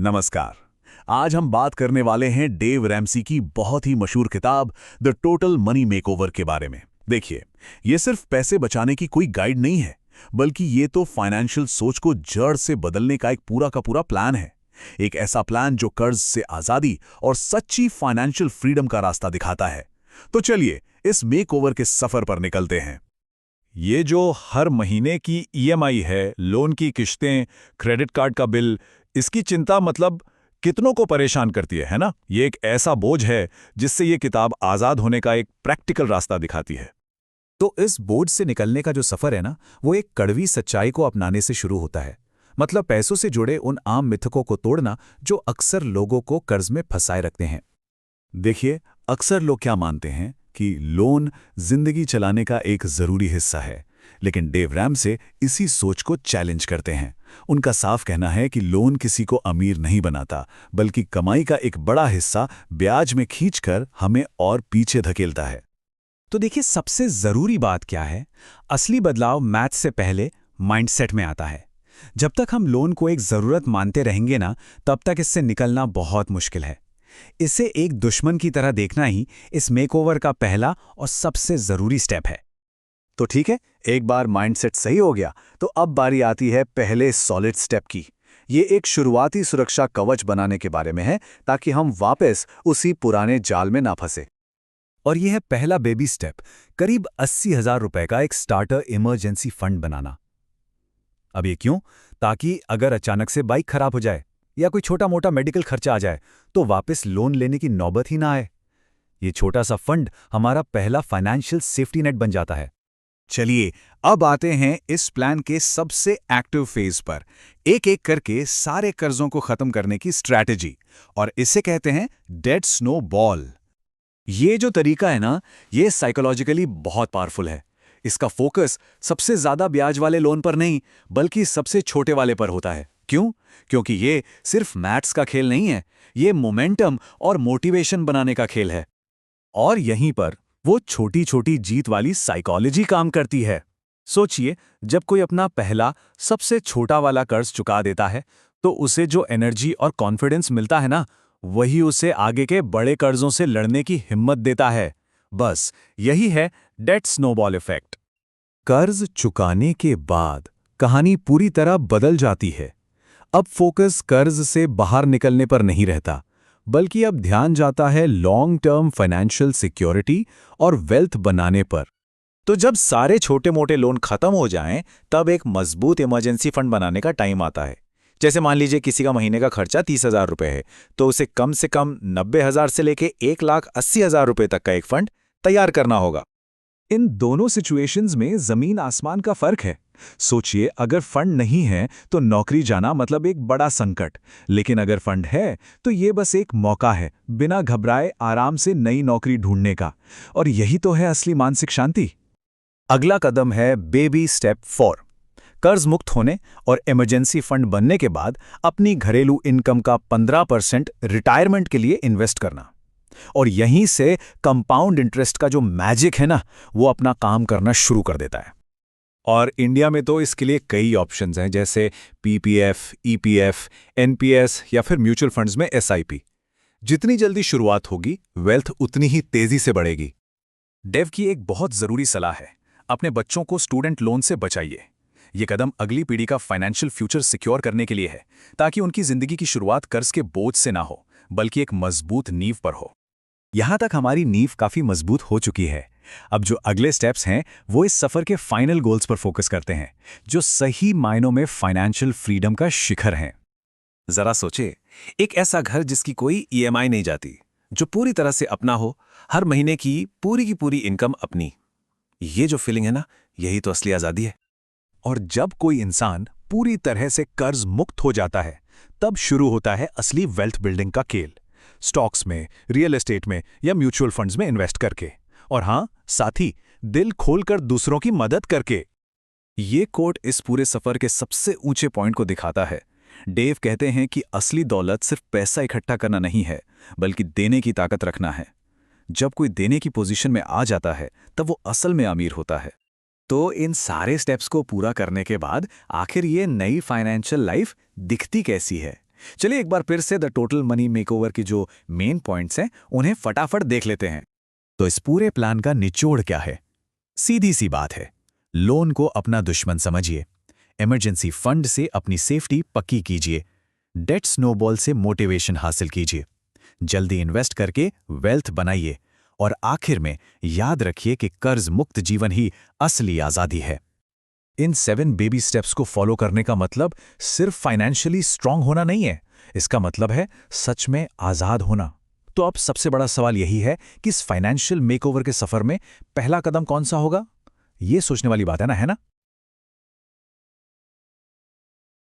नमस्कार। आज हम बात करने वाले हैं डेव रैमसी की बहुत ही मशहूर किताब द टोटल मनी मेकओवर के बारे में। देखिए, ये सिर्फ पैसे बचाने की कोई गाइड नहीं है, बल्कि ये तो फाइनेंशियल सोच को जड़ से बदलने का एक पूरा का पूरा प्लान है। एक ऐसा प्लान जो कर्ज से आजादी और सच्ची फाइनेंशियल फ्रीडम का रास्ता दिखाता है। तो चलिए इस मेकओवर के सफर पर निकलते हैं। ये जो हर महीने की ईएमआई है, लोन की किश्तें, क्रेडिट कार्ड का बिल, इसकी चिंता मतलब कितनों को परेशान करती है ना? ये एक ऐसा बोझ है जिससे ये किताब आज़ाद होने का एक प्रैक्टिकल रास्ता दिखाती है। तो इस बोझ से निकलने का जो सफर है ना, वो एक कड़वी सच्चाई को अपनाने से शुरू होता है। मतलब पैसों से जुड़े उन आम मिथकों को तोड़ना जो अक्सर लोगों को कर्ज में फंसाए रखते हैं। देखिए, अक्सर लोग क्या मानते हैं कि लोन जिंदगी चलाने का एक जरूरी हिस्सा है, लेकिन डेव रैमसे इसी सोच को चैलेंज करते हैं। उनका साफ कहना है कि लोन किसी को अमीर नहीं बनाता, बल्कि कमाई का एक बड़ा हिस्सा ब्याज में खींचकर हमें और पीछे धकेलता है। तो देखिए, सबसे जरूरी बात क्या है? असली बदलाव मैथ से पहले माइंडसेट में आता है। जब तक हम लोन को एक जरूरत मानते रहेंगे ना, तब तक इससे निकलना बहुत मुश्किल है। इसे एक दुश्मन की तरह देखना ही इस मेकओवर का पहला और सबसे जरूरी स्टेप है। तो ठीक है, एक बार माइंडसेट सही हो गया तो अब बारी आती है पहले सॉलिड स्टेप की। ये एक शुरुआती सुरक्षा कवच बनाने के बारे में है, ताकि हम वापस उसी पुराने जाल में ना फंसे। और यह है पहला बेबी स्टेप, करीब 80,000 रुपए का एक स्टार्टर इमरजेंसी फंड बनाना। अब ये क्यों? ताकि अगर अचानक से बाइक खराब हो जाए या कोई छोटा मोटा मेडिकल खर्चा आ जाए तो वापस लोन लेने की नौबत ही ना आए। ये छोटा सा फंड हमारा पहला फाइनेंशियल सेफ्टी नेट बन जाता है। चलिए अब आते हैं इस प्लान के सबसे एक्टिव फेज पर, एक एक करके सारे कर्जों को खत्म करने की स्ट्रैटेजी, और इसे कहते हैं डेट स्नो बॉल। ये जो तरीका है ना, ये साइकोलॉजिकली बहुत पावरफुल है। इसका फोकस सबसे ज्यादा ब्याज वाले लोन पर नहीं, बल्कि सबसे छोटे वाले पर होता है। क्यों? क्योंकि ये सिर्फ मैथ्स का खेल नहीं है, ये मोमेंटम और मोटिवेशन बनाने का खेल है। और यहीं पर वो छोटी छोटी जीत वाली साइकोलॉजी काम करती है। सोचिए, जब कोई अपना पहला सबसे छोटा वाला कर्ज चुका देता है, तो उसे जो एनर्जी और कॉन्फिडेंस मिलता है ना, वही उसे आगे के बड़े कर्जों से लड़ने की हिम्मत देता है। बस यही है डेट स्नोबॉल इफेक्ट। कर्ज चुकाने के बाद कहानी पूरी तरह बदल जाती है। अब फोकस कर्ज से बाहर निकलने पर नहीं रहता, बल्कि अब ध्यान जाता है लॉन्ग टर्म फाइनेंशियल सिक्योरिटी और वेल्थ बनाने पर। तो जब सारे छोटे मोटे लोन खत्म हो जाएं, तब एक मजबूत इमरजेंसी फंड बनाने का टाइम आता है। जैसे मान लीजिए किसी का महीने का खर्चा 30,000 रुपए है, तो उसे कम से कम 90,000 से लेके 1,80,000 रुपए तक का एक फंड तैयार करना होगा। इन दोनों सिचुएशंस में जमीन आसमान का फर्क है। सोचिए, अगर फंड नहीं है तो नौकरी जाना मतलब एक बड़ा संकट, लेकिन अगर फंड है तो ये बस एक मौका है, बिना घबराए आराम से नई नौकरी ढूंढने का। और यही तो है असली मानसिक शांति। अगला कदम है बेबी स्टेप 4। कर्ज मुक्त होने और इमरजेंसी फंड बनने के बाद अपनी घरेलू इनकम का 15% रिटायरमेंट के लिए इन्वेस्ट करना। और यहीं से कंपाउंड इंटरेस्ट का जो मैजिक है ना, वो अपना काम करना शुरू कर देता है। और इंडिया में तो इसके लिए कई ऑप्शंस हैं, जैसे पीपीएफ, ईपीएफ, एनपीएस या फिर म्यूचुअल फंड्स में एसआईपी। जितनी जल्दी शुरुआत होगी, वेल्थ उतनी ही तेजी से बढ़ेगी। डेव की एक बहुत जरूरी सलाह है, अपने बच्चों को स्टूडेंट लोन से बचाइए। ये कदम अगली पीढ़ी का फाइनेंशियल फ्यूचर सिक्योर करने के लिए है, ताकि उनकी जिंदगी की शुरुआत कर्ज के बोझ से ना हो, बल्कि एक मजबूत नींव पर हो। यहां तक हमारी नींव काफी मजबूत हो चुकी है। अब जो अगले स्टेप्स हैं, वो इस सफर के फाइनल गोल्स पर फोकस करते हैं, जो सही मायनों में फाइनेंशियल फ्रीडम का शिखर हैं। जरा सोचे, एक ऐसा घर जिसकी कोई ईएमआई नहीं जाती, जो पूरी तरह से अपना हो, हर महीने की पूरी इनकम अपनी। ये जो फीलिंग है ना, यही तो असली आजादी है। और जब कोई इंसान पूरी तरह से कर्ज मुक्त हो जाता है, तब शुरू होता है असली वेल्थ बिल्डिंग का खेल। स्टॉक्स में, रियल एस्टेट में या म्यूचुअल फंड्स में इन्वेस्ट करके, और हाँ, साथ ही दिल खोलकर दूसरों की मदद करके। ये कोट इस पूरे सफर के सबसे ऊंचे पॉइंट को दिखाता है। डेव कहते हैं कि असली दौलत सिर्फ पैसा इकट्ठा करना नहीं है, बल्कि देने की ताकत रखना है। जब कोई देने की पोजीशन में आ जाता है, तब वो असल में अमीर होता है। तो इन सारे स्टेप्स को पूरा करने के बाद आखिर ये नई फाइनेंशियल लाइफ दिखती कैसी है? चलिए एक बार फिर से द टोटल मनी मेकओवर की जो मेन पॉइंट्स हैं उन्हें फटाफट देख लेते हैं। तो इस पूरे प्लान का निचोड़ क्या है? सीधी सी बात है, लोन को अपना दुश्मन समझिए, इमरजेंसी फंड से अपनी सेफ्टी पक्की कीजिए, डेट स्नोबॉल से मोटिवेशन हासिल कीजिए, जल्दी इन्वेस्ट करके वेल्थ बनाइए और आखिर में याद रखिए कि कर्ज मुक्त जीवन ही असली आज़ादी है। इन 7 बेबी स्टेप्स को फॉलो करने का मतलब सिर्फ फाइनेंशियली स्ट्रांग होना नहीं है, इसका मतलब है सच में आज़ाद होना। तो अब सबसे बड़ा सवाल यही है कि इस फाइनेंशियल मेकओवर के सफर में पहला कदम कौन सा होगा? ये सोचने वाली बात है ना, है ना?